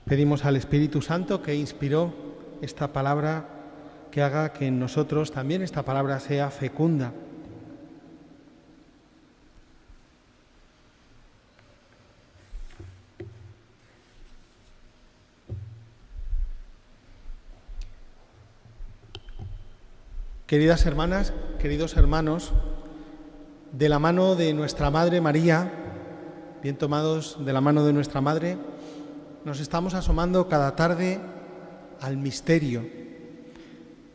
Pedimos al Espíritu Santo que inspiró esta palabra, que haga que en nosotros también esta palabra sea fecunda. Queridas hermanas, queridos hermanos, de la mano de nuestra Madre María, bien tomados de la mano de nuestra Madre, nos estamos asomando cada tarde al misterio.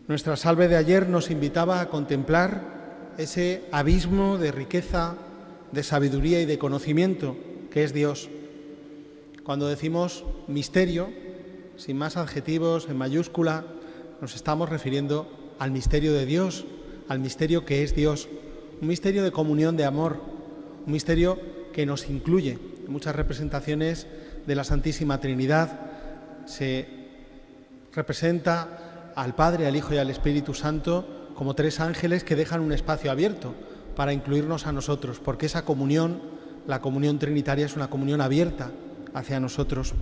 Nuestra salve de ayer nos invitaba a contemplar ese abismo de riqueza, de sabiduría y de conocimiento que es Dios. Cuando decimos misterio, sin más adjetivos, en mayúscula, nos estamos refiriendo al misterio de Dios, al misterio que es Dios, un misterio de comunión de amor, un misterio que nos incluye. En muchas representaciones de la Santísima Trinidad se representa al Padre, al Hijo y al Espíritu Santo como tres ángeles que dejan un espacio abierto para incluirnos a nosotros, porque esa comunión, la comunión trinitaria, es una comunión abierta hacia nosotros.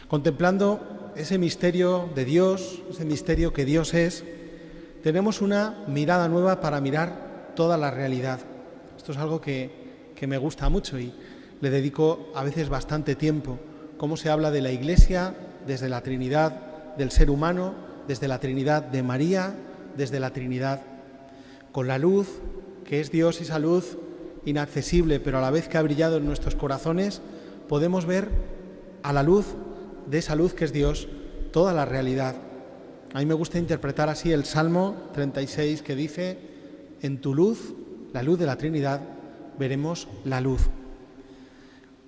Contemplando ese misterio de Dios, ese misterio que Dios es, tenemos una mirada nueva para mirar toda la realidad. Esto es algo que me gusta mucho y le dedico a veces bastante tiempo. Cómo se habla de la Iglesia desde la Trinidad del ser humano, desde la Trinidad de María, desde la Trinidad con la luz, que es Dios, esa luz inaccesible, pero a la vez que ha brillado en nuestros corazones, podemos ver a la luz de esa luz que es Dios toda la realidad. A mí me gusta interpretar así el Salmo 36 que dice: en tu luz, la luz de la Trinidad, veremos la luz.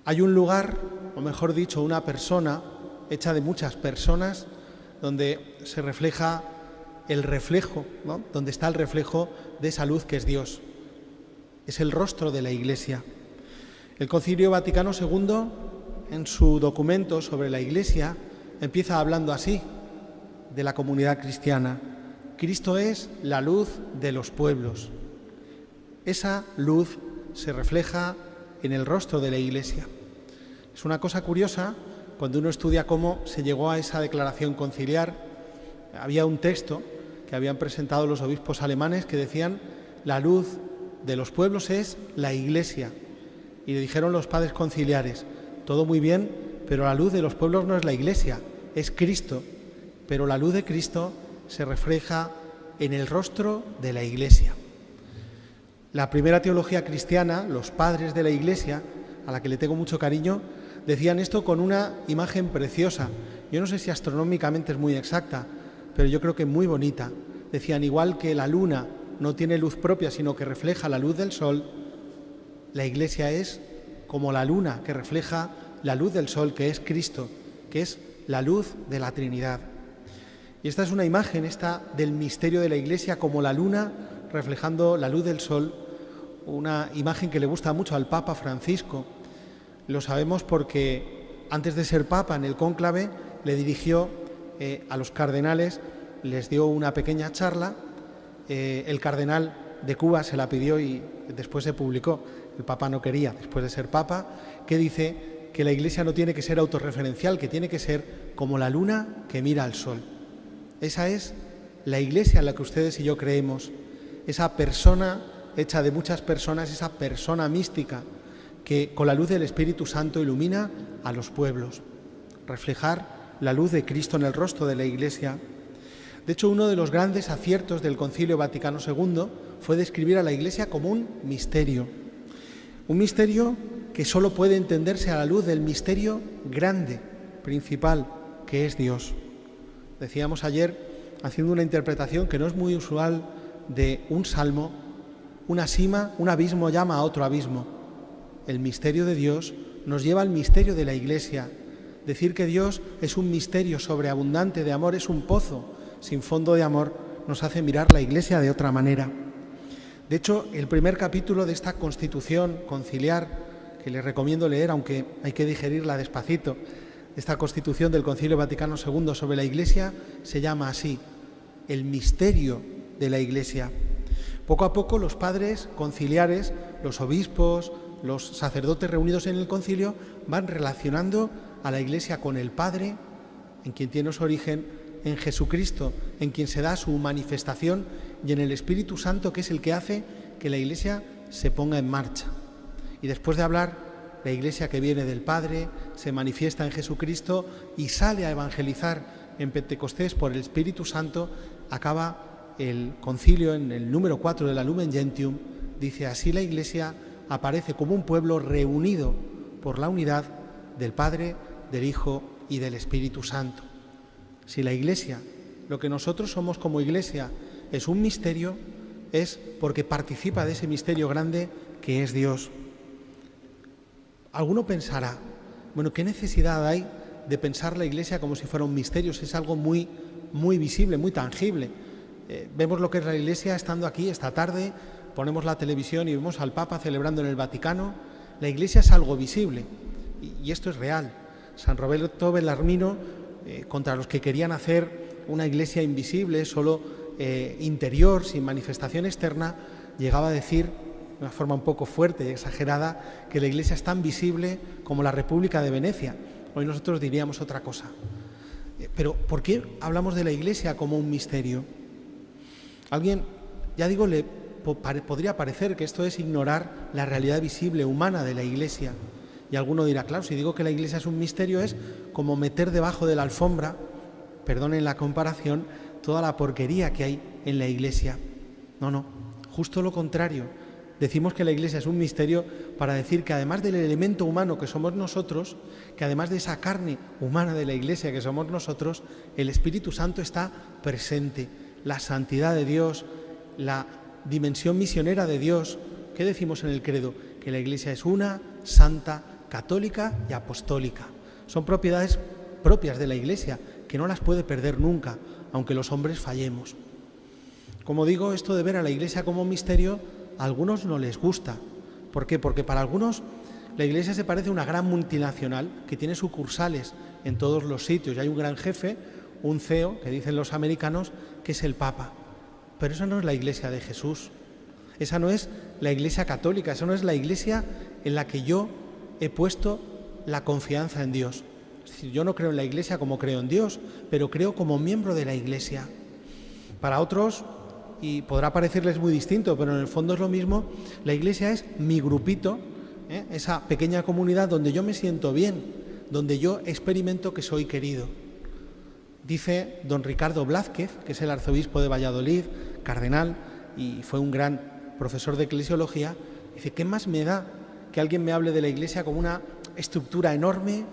Hay un lugar, o mejor dicho, una persona hecha de muchas personas, donde se refleja el reflejo, ¿no? Donde está el reflejo de esa luz que es Dios. Es el rostro de la Iglesia. El Concilio Vaticano II, en su documento sobre la Iglesia, empieza hablando así de la comunidad cristiana: Cristo es la luz de los pueblos. Esa luz se refleja en el rostro de la Iglesia. Es una cosa curiosa cuando uno estudia cómo se llegó a esa declaración conciliar. Había un texto que habían presentado los obispos alemanes que decían: la luz de los pueblos es la Iglesia. Y le dijeron los padres conciliares: todo muy bien, pero la luz de los pueblos no es la Iglesia, es Cristo. Pero la luz de Cristo se refleja en el rostro de la Iglesia. La primera teología cristiana, los padres de la Iglesia, a la que le tengo mucho cariño, decían esto con una imagen preciosa. Yo no sé si astronómicamente es muy exacta, pero yo creo que muy bonita. Decían: igual que la luna no tiene luz propia, sino que refleja la luz del sol, la Iglesia es como la luna que refleja la luz del sol, que es Cristo, que es la luz de la Trinidad. Y esta es una imagen, esta del misterio de la Iglesia, como la luna reflejando la luz del sol, una imagen que le gusta mucho al Papa Francisco. Lo sabemos porque antes de ser Papa, en el cónclave, le dirigió a los cardenales, les dio una pequeña charla. El cardenal de Cuba se la pidió y después se publicó. El Papa no quería, después de ser Papa, que dice que la Iglesia no tiene que ser autorreferencial, que tiene que ser como la luna que mira al sol. Esa es la Iglesia en la que ustedes y yo creemos, esa persona hecha de muchas personas, esa persona mística que con la luz del Espíritu Santo ilumina a los pueblos. Reflejar la luz de Cristo en el rostro de la Iglesia. De hecho, uno de los grandes aciertos del Concilio Vaticano II fue describir a la Iglesia como un misterio que solo puede entenderse a la luz del misterio grande, principal, que es Dios. Decíamos ayer, haciendo una interpretación que no es muy usual de un salmo, una sima, un abismo llama a otro abismo. El misterio de Dios nos lleva al misterio de la Iglesia. Decir que Dios es un misterio sobreabundante de amor, es un pozo sin fondo de amor, nos hace mirar la Iglesia de otra manera. De hecho, el primer capítulo de esta Constitución conciliar, que les recomiendo leer, aunque hay que digerirla despacito, esta Constitución del Concilio Vaticano II sobre la Iglesia, se llama así: el misterio de la Iglesia. Poco a poco los padres conciliares, los obispos, los sacerdotes reunidos en el concilio van relacionando a la Iglesia con el Padre, en quien tiene su origen, en Jesucristo, en quien se da su manifestación, y en el Espíritu Santo, que es el que hace que la Iglesia se ponga en marcha. Y después de hablar, la Iglesia que viene del Padre, se manifiesta en Jesucristo y sale a evangelizar en Pentecostés por el Espíritu Santo, acaba el concilio en el número 4 de la Lumen Gentium. Dice: así la Iglesia aparece como un pueblo reunido por la unidad del Padre, del Hijo y del Espíritu Santo. Si la Iglesia, lo que nosotros somos como Iglesia, es un misterio, es porque participa de ese misterio grande que es Dios. Alguno pensará, bueno, ¿qué necesidad hay de pensar la Iglesia como si fuera un misterio? Es algo muy visible, muy tangible. Vemos lo que es la Iglesia estando aquí esta tarde, ponemos la televisión y vemos al Papa celebrando en el Vaticano. La Iglesia es algo visible y esto es real. San Roberto Bellarmino, contra los que querían hacer una Iglesia invisible, solo interior, sin manifestación externa, llegaba a decir de una forma un poco fuerte y exagerada que la Iglesia es tan visible como la República de Venecia. Hoy nosotros diríamos otra cosa. Pero ¿por qué hablamos de la Iglesia como un misterio? Alguien, ya digo, le podría parecer que esto es ignorar la realidad visible humana de la Iglesia. Y alguno dirá, claro, si digo que la Iglesia es un misterio, es como meter debajo de la alfombra, perdonen la comparación, toda la porquería que hay en la Iglesia. No, justo lo contrario. Decimos que la Iglesia es un misterio para decir que además del elemento humano que somos nosotros, que además de esa carne humana de la Iglesia que somos nosotros, el Espíritu Santo está presente. La santidad de Dios, la dimensión misionera de Dios. ¿Qué decimos en el credo? Que la Iglesia es una, santa, católica y apostólica. Son propiedades propias de la Iglesia, que no las puede perder nunca, aunque los hombres fallemos. Como digo, esto de ver a la Iglesia como un misterio, a algunos no les gusta. ¿Por qué? Porque para algunos la Iglesia se parece a una gran multinacional que tiene sucursales en todos los sitios. Y hay un gran jefe, un CEO, que dicen los americanos, que es el Papa. Pero esa no es la Iglesia de Jesús. Esa no es la Iglesia católica, esa no es la Iglesia en la que yo he puesto la confianza en Dios. Es decir, yo no creo en la Iglesia como creo en Dios, pero creo como miembro de la Iglesia. Para otros, y podrá parecerles muy distinto, pero en el fondo es lo mismo, la Iglesia es mi grupito, esa pequeña comunidad donde yo me siento bien, donde yo experimento que soy querido. Dice don Ricardo Blázquez, que es el arzobispo de Valladolid, cardenal, y fue un gran profesor de eclesiología, dice, ¿qué más me da que alguien me hable de la Iglesia como una estructura enorme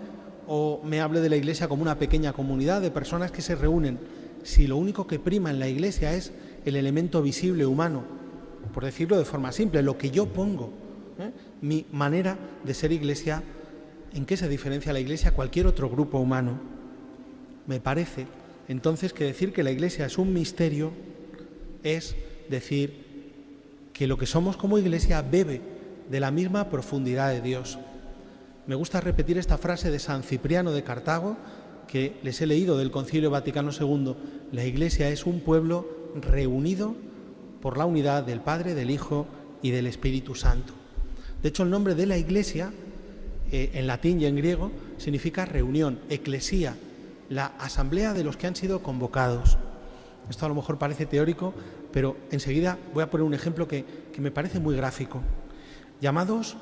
o me hable de la Iglesia como una pequeña comunidad de personas que se reúnen, si lo único que prima en la Iglesia es el elemento visible humano, por decirlo de forma simple, lo que yo pongo, mi manera de ser Iglesia? ¿En qué se diferencia la Iglesia a cualquier otro grupo humano? Me parece entonces que decir que la Iglesia es un misterio es decir que lo que somos como Iglesia bebe de la misma profundidad de Dios. Me gusta repetir esta frase de San Cipriano de Cartago, que les he leído del Concilio Vaticano II. La Iglesia es un pueblo reunido por la unidad del Padre, del Hijo y del Espíritu Santo. De hecho, el nombre de la Iglesia, en latín y en griego, significa reunión, eclesía, la asamblea de los que han sido convocados. Esto a lo mejor parece teórico, pero enseguida voy a poner un ejemplo que me parece muy gráfico. Llamados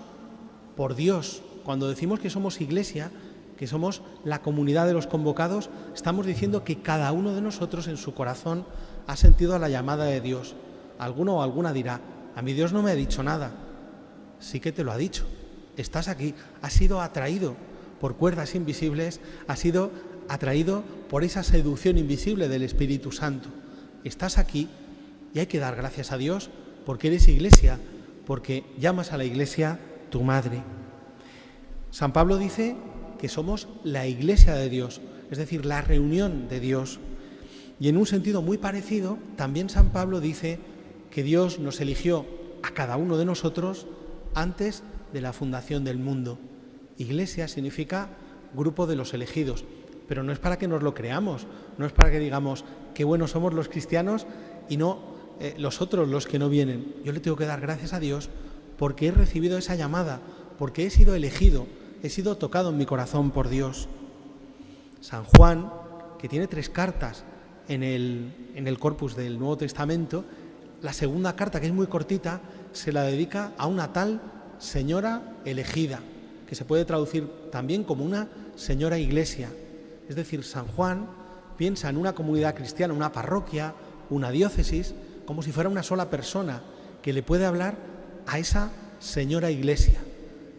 por Dios, cuando decimos que somos Iglesia, que somos la comunidad de los convocados, estamos diciendo que cada uno de nosotros en su corazón ha sentido la llamada de Dios. Alguno o alguna dirá, a mí Dios no me ha dicho nada. Sí que te lo ha dicho. Estás aquí, has sido atraído por cuerdas invisibles, has sido atraído por esa seducción invisible del Espíritu Santo. Estás aquí y hay que dar gracias a Dios porque eres Iglesia, porque llamas a la Iglesia tu madre. San Pablo dice que somos la Iglesia de Dios, es decir, la reunión de Dios. Y en un sentido muy parecido, también San Pablo dice que Dios nos eligió a cada uno de nosotros antes de la fundación del mundo. Iglesia significa grupo de los elegidos, pero no es para que nos lo creamos, no es para que digamos qué buenos somos los cristianos y no los otros, los que no vienen. Yo le tengo que dar gracias a Dios porque he recibido esa llamada, porque he sido elegido he sido tocado en mi corazón por Dios. San Juan, que tiene 3 cartas en el corpus del Nuevo Testamento, la segunda carta, que es muy cortita, se la dedica a una tal señora elegida, que se puede traducir también como una señora iglesia. Es decir, San Juan piensa en una comunidad cristiana, una parroquia, una diócesis, como si fuera una sola persona que le puede hablar a esa señora iglesia.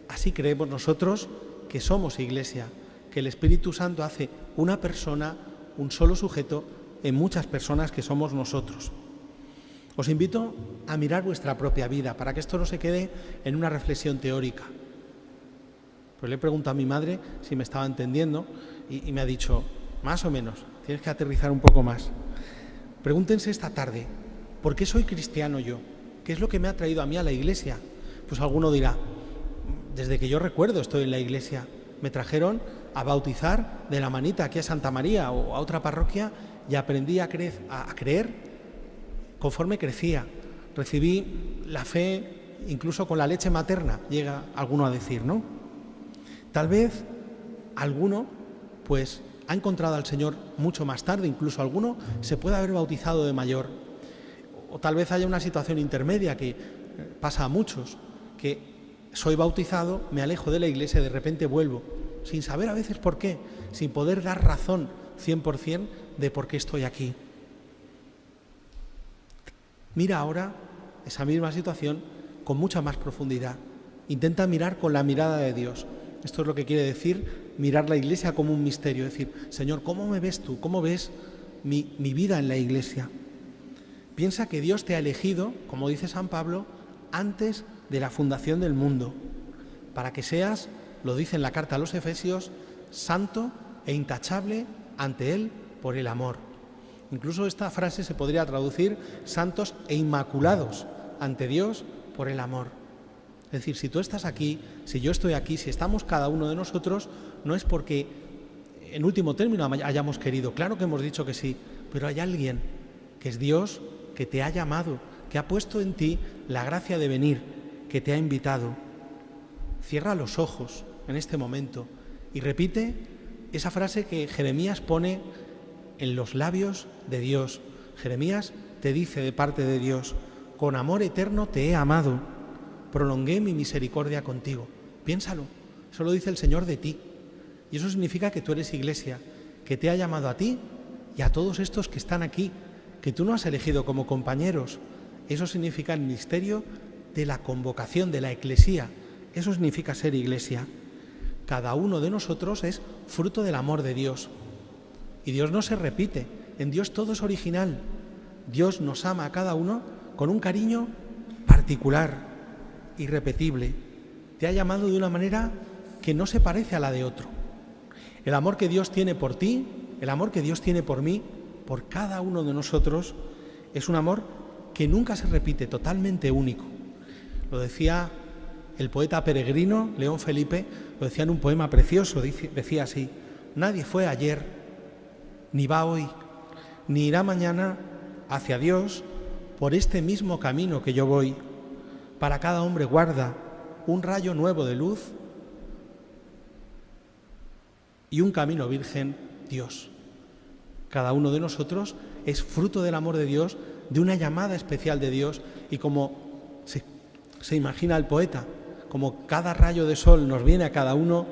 Así creemos nosotros que somos iglesia, que el Espíritu Santo hace una persona, un solo sujeto, en muchas personas que somos nosotros. Os invito a mirar vuestra propia vida para que esto no se quede en una reflexión teórica. Pues le he preguntado a mi madre si me estaba entendiendo y me ha dicho, más o menos, tienes que aterrizar un poco más. Pregúntense esta tarde, ¿por qué soy cristiano yo? ¿Qué es lo que me ha traído a mí a la iglesia? Pues alguno dirá, desde que yo recuerdo estoy en la iglesia. Me trajeron a bautizar de la manita aquí a Santa María o a otra parroquia y aprendí a creer conforme crecía. Recibí la fe incluso con la leche materna, llega alguno a decir, ¿no? Tal vez alguno pues ha encontrado al Señor mucho más tarde, incluso alguno se puede haber bautizado de mayor. O tal vez haya una situación intermedia que pasa a muchos, que soy bautizado, me alejo de la iglesia y de repente vuelvo, sin saber a veces por qué, sin poder dar razón 100% de por qué estoy aquí. Mira ahora esa misma situación con mucha más profundidad. Intenta mirar con la mirada de Dios. Esto es lo que quiere decir mirar la iglesia como un misterio. Es decir, Señor, ¿cómo me ves tú? ¿Cómo ves mi vida en la iglesia? Piensa que Dios te ha elegido, como dice San Pablo, antes de la fundación del mundo, para que seas, lo dice en la carta a los Efesios, santo e intachable ante Él por el amor. Incluso esta frase se podría traducir santos e inmaculados ante Dios por el amor. Es decir, si tú estás aquí, si yo estoy aquí, si estamos cada uno de nosotros, no es porque en último término hayamos querido, claro que hemos dicho que sí, pero hay alguien que es Dios, que te ha llamado, que ha puesto en ti la gracia de venir, que te ha invitado. Cierra los ojos en este momento y repite esa frase que Jeremías pone en los labios de Dios. Jeremías te dice de parte de Dios, con amor eterno te he amado, prolongué mi misericordia contigo. Piénsalo, eso lo dice el Señor de ti. Y eso significa que tú eres iglesia, que te ha llamado a ti y a todos estos que están aquí, que tú no has elegido como compañeros. Eso significa el misterio de la convocación, de la eclesía. Eso significa ser iglesia. Cada uno de nosotros es fruto del amor de Dios. Y Dios no se repite, en Dios todo es original. Dios nos ama a cada uno con un cariño particular, irrepetible. Te ha llamado de una manera que no se parece a la de otro. El amor que Dios tiene por ti, el amor que Dios tiene por mí, por cada uno de nosotros, es un amor que nunca se repite, totalmente único. Lo decía el poeta peregrino León Felipe, lo decía en un poema precioso, decía así: nadie fue ayer, ni va hoy, ni irá mañana hacia Dios por este mismo camino que yo voy. Para cada hombre guarda un rayo nuevo de luz y un camino virgen, Dios. Cada uno de nosotros es fruto del amor de Dios, de una llamada especial de Dios, y como se imagina el poeta, como cada rayo de sol nos viene a cada uno,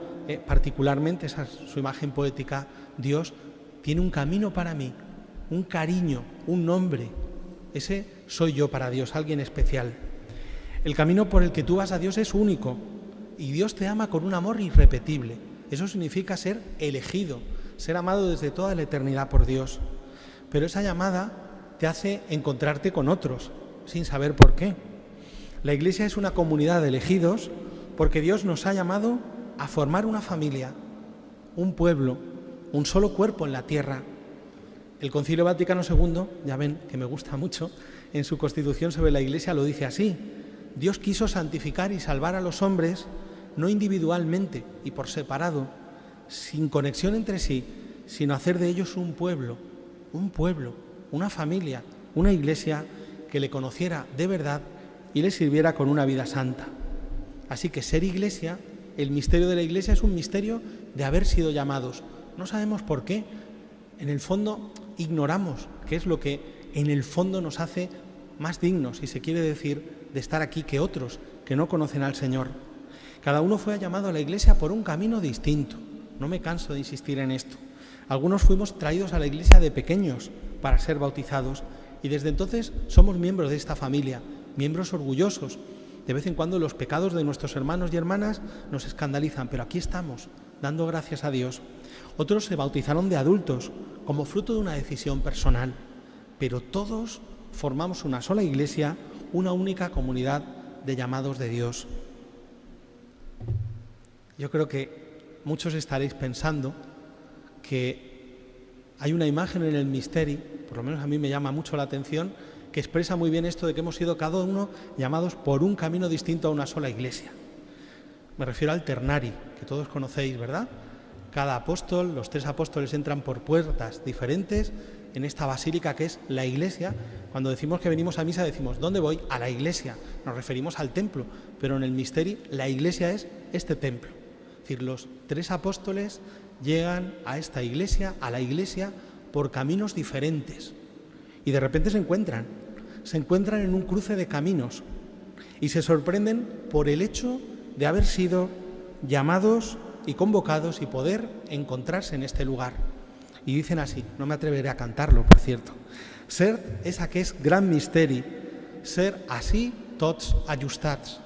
particularmente, esa es su imagen poética, Dios tiene un camino para mí, un cariño, un nombre. Ese soy yo para Dios, alguien especial. El camino por el que tú vas a Dios es único y Dios te ama con un amor irrepetible. Eso significa ser elegido, ser amado desde toda la eternidad por Dios. Pero esa llamada te hace encontrarte con otros, sin saber por qué. La Iglesia es una comunidad de elegidos porque Dios nos ha llamado a formar una familia, un pueblo, un solo cuerpo en la tierra. El Concilio Vaticano II, ya ven que me gusta mucho, en su Constitución sobre la Iglesia lo dice así: Dios quiso santificar y salvar a los hombres no individualmente y por separado, sin conexión entre sí, sino hacer de ellos un pueblo, una familia, una iglesia que le conociera de verdad y le sirviera con una vida santa. Así que ser iglesia el misterio de la Iglesia es un misterio de haber sido llamados. No sabemos por qué. En el fondo ignoramos qué es lo que en el fondo nos hace más dignos, si se quiere decir, de estar aquí que otros que no conocen al Señor. Cada uno fue llamado a la Iglesia por un camino distinto. No me canso de insistir en esto. Algunos fuimos traídos a la Iglesia de pequeños para ser bautizados y desde entonces somos miembros de esta familia, miembros orgullosos. De vez en cuando los pecados de nuestros hermanos y hermanas nos escandalizan, pero aquí estamos, dando gracias a Dios. Otros se bautizaron de adultos, como fruto de una decisión personal, pero todos formamos una sola Iglesia, una única comunidad de llamados de Dios. Yo creo que muchos estaréis pensando que hay una imagen en el misterio, por lo menos a mí me llama mucho la atención, que expresa muy bien esto de que hemos sido cada uno llamados por un camino distinto a una sola Iglesia. Me refiero al ternari, que todos conocéis, ¿verdad? Cada apóstol, los 3 apóstoles entran por puertas diferentes en esta basílica que es la Iglesia. Cuando decimos que venimos a misa decimos, ¿dónde voy? A la Iglesia. Nos referimos al templo, pero en el misterio la Iglesia es este templo. Es decir, los 3 apóstoles llegan a esta Iglesia, a la Iglesia, por caminos diferentes. Y de repente se encuentran en un cruce de caminos y se sorprenden por el hecho de haber sido llamados y convocados y poder encontrarse en este lugar. Y dicen así, no me atreveré a cantarlo, por cierto. Ser és aquest gran misteri, ser así tots ajustats.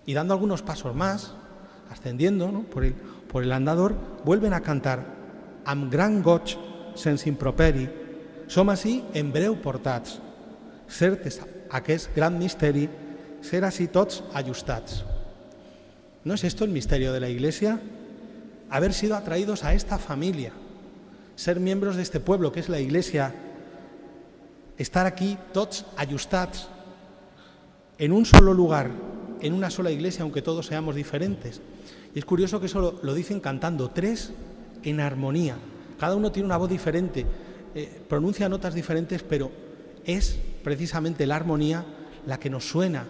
Y dando algunos pasos más, ascendiendo, ¿no?, por el andador, vuelven a cantar amb gran goig sense improperi, som així en breu portats. Ser és aquest gran misteri, ser así tots ajustats. ¿No es esto el misterio de la Iglesia? Haber sido atraídos a esta familia, ser miembros de este pueblo que es la Iglesia, estar aquí tots ajustats, en un solo lugar, en una sola Iglesia, aunque todos seamos diferentes. Y es curioso que eso lo dicen cantando, 3 en armonía. Cada uno tiene una voz diferente, pronuncia notas diferentes, pero es precisamente la armonía la que nos suena,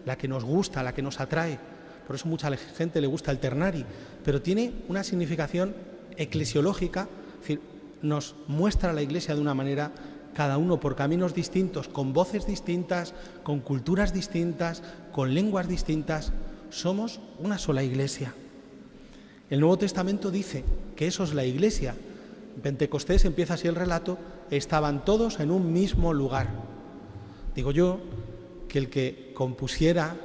la que nos gusta, la que nos atrae. Por eso mucha gente le gusta el ternari, pero tiene una significación eclesiológica, es decir, nos muestra la Iglesia de una manera, cada uno por caminos distintos, con voces distintas, con culturas distintas, con lenguas distintas. Somos una sola Iglesia. El Nuevo Testamento dice que eso es la Iglesia. En Pentecostés empieza así el relato, estaban todos en un mismo lugar. Digo yo que el que compusiera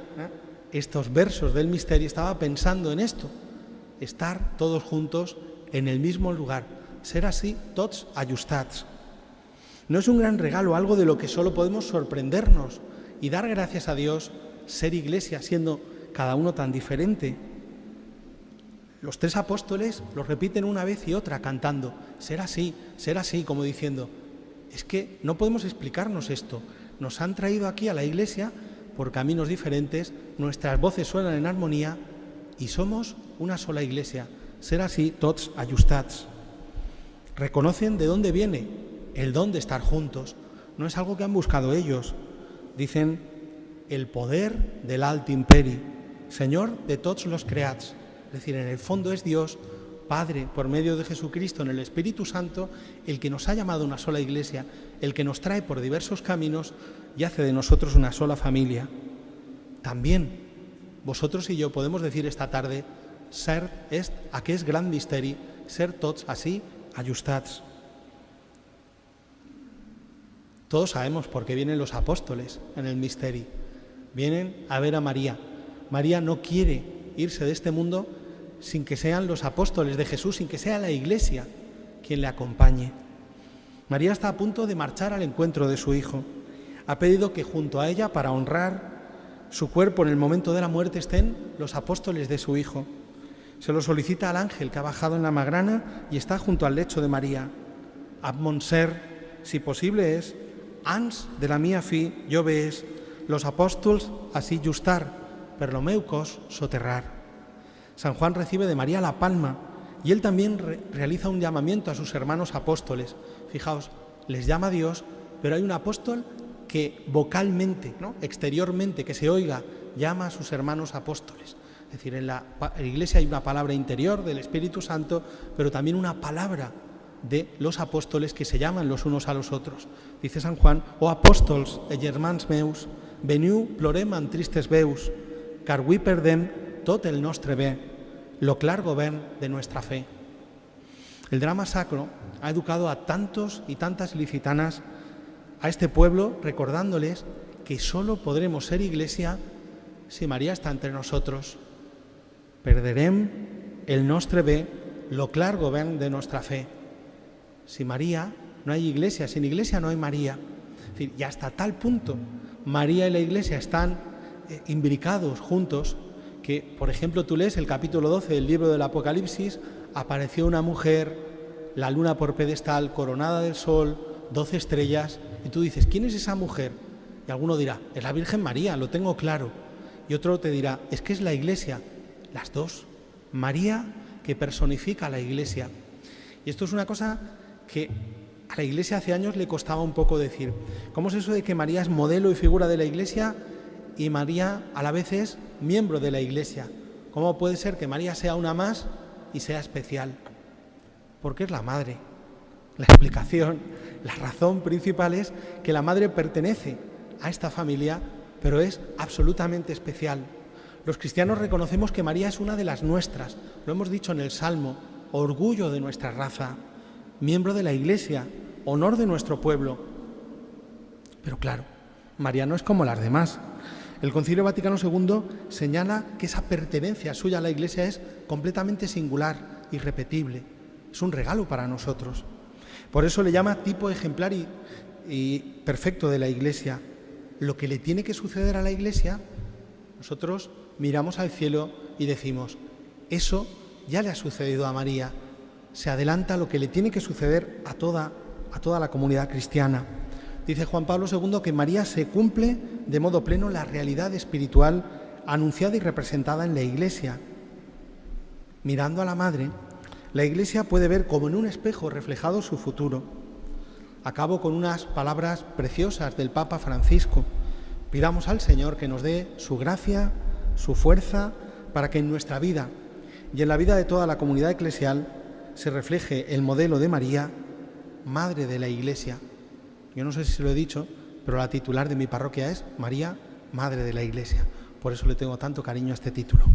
estos versos del misterio estaba pensando en esto, estar todos juntos en el mismo lugar, ser así tots ajustats. ¿No es un gran regalo, algo de lo que solo podemos sorprendernos y dar gracias a Dios, ser Iglesia siendo cada uno tan diferente? Los 3 apóstoles lo repiten una vez y otra cantando, ser así, como diciendo, es que no podemos explicarnos esto, nos han traído aquí a la Iglesia por caminos diferentes, nuestras voces suenan en armonía y somos una sola Iglesia, ser así tots ajustats. Reconocen de dónde viene el don de estar juntos, no es algo que han buscado ellos. Dicen, el poder del alt imperi, Señor de tots los creats. Es decir, en el fondo es Dios, Padre, por medio de Jesucristo, en el Espíritu Santo, el que nos ha llamado una sola Iglesia, el que nos trae por diversos caminos y hace de nosotros una sola familia. También vosotros y yo podemos decir esta tarde, ser est aquest gran misteri, ser tots así ajustats. Todos sabemos por qué vienen los apóstoles en el misterio. Vienen a ver a María. María no quiere irse de este mundo sin que sean los apóstoles de Jesús, sin que sea la Iglesia quien le acompañe. María está a punto de marchar al encuentro de su Hijo. Ha pedido que junto a ella, para honrar su cuerpo en el momento de la muerte, estén los apóstoles de su Hijo. Se lo solicita al ángel que ha bajado en la magrana y está junto al lecho de María. Ab mon ser, si posible es, ans de la mia fi jo ves, los apóstols así justar, per lo meu cos soterrar. San Juan recibe de María la palma y él también realiza un llamamiento a sus hermanos apóstoles. Fijaos, les llama a Dios, pero hay un apóstol que vocalmente, ¿no?, exteriormente, que se oiga, llama a sus hermanos apóstoles. Es decir, en la Iglesia hay una palabra interior del Espíritu Santo, pero también una palabra de los apóstoles que se llaman los unos a los otros. Dice San Juan: «O apóstols e germans meus, veniu plorem amb tristes veus, car avui perdem tot el nostre bé, lo clar govern de nuestra fe». El drama sacro ha educado a tantos y tantas ilicitanas, a este pueblo, recordándoles que solo podremos ser Iglesia si María está entre nosotros. Perderem el nostre bé, lo clar govern de nuestra fe. Sin María no hay Iglesia, sin Iglesia no hay María. Es decir, y hasta tal punto María y la Iglesia están imbricados juntos que, por ejemplo, tú lees el capítulo 12 del libro del Apocalipsis, apareció una mujer, la luna por pedestal, coronada del sol, 12 estrellas, y tú dices: ¿quién es esa mujer? Y alguno dirá: es la Virgen María, lo tengo claro. Y otro te dirá: es que es la Iglesia. Las dos. María, que personifica a la Iglesia. Y esto es una cosa que a la Iglesia hace años le costaba un poco decir. ¿Cómo es eso de que María es modelo y figura de la Iglesia y María a la vez es miembro de la Iglesia? ¿Cómo puede ser que María sea una más y sea especial? Porque es la madre. La explicación, la razón principal es que la madre pertenece a esta familia, pero es absolutamente especial. Los cristianos reconocemos que María es una de las nuestras, lo hemos dicho en el Salmo: orgullo de nuestra raza, miembro de la Iglesia, honor de nuestro pueblo. Pero claro, María no es como las demás. El Concilio Vaticano II señala que esa pertenencia suya a la Iglesia es completamente singular, irrepetible. Es un regalo para nosotros. Por eso le llama tipo ejemplar y perfecto de la Iglesia. Lo que le tiene que suceder a la Iglesia, nosotros miramos al cielo y decimos: eso ya le ha sucedido a María. Se adelanta lo que le tiene que suceder a toda la comunidad cristiana. Dice Juan Pablo II que María se cumple de modo pleno la realidad espiritual anunciada y representada en la Iglesia. Mirando a la Madre, la Iglesia puede ver como en un espejo reflejado su futuro. Acabo con unas palabras preciosas del Papa Francisco. Pidamos al Señor que nos dé su gracia, su fuerza, para que en nuestra vida y en la vida de toda la comunidad eclesial se refleje el modelo de María, Madre de la Iglesia. Yo no sé si se lo he dicho, pero la titular de mi parroquia es María, Madre de la Iglesia. Por eso le tengo tanto cariño a este título.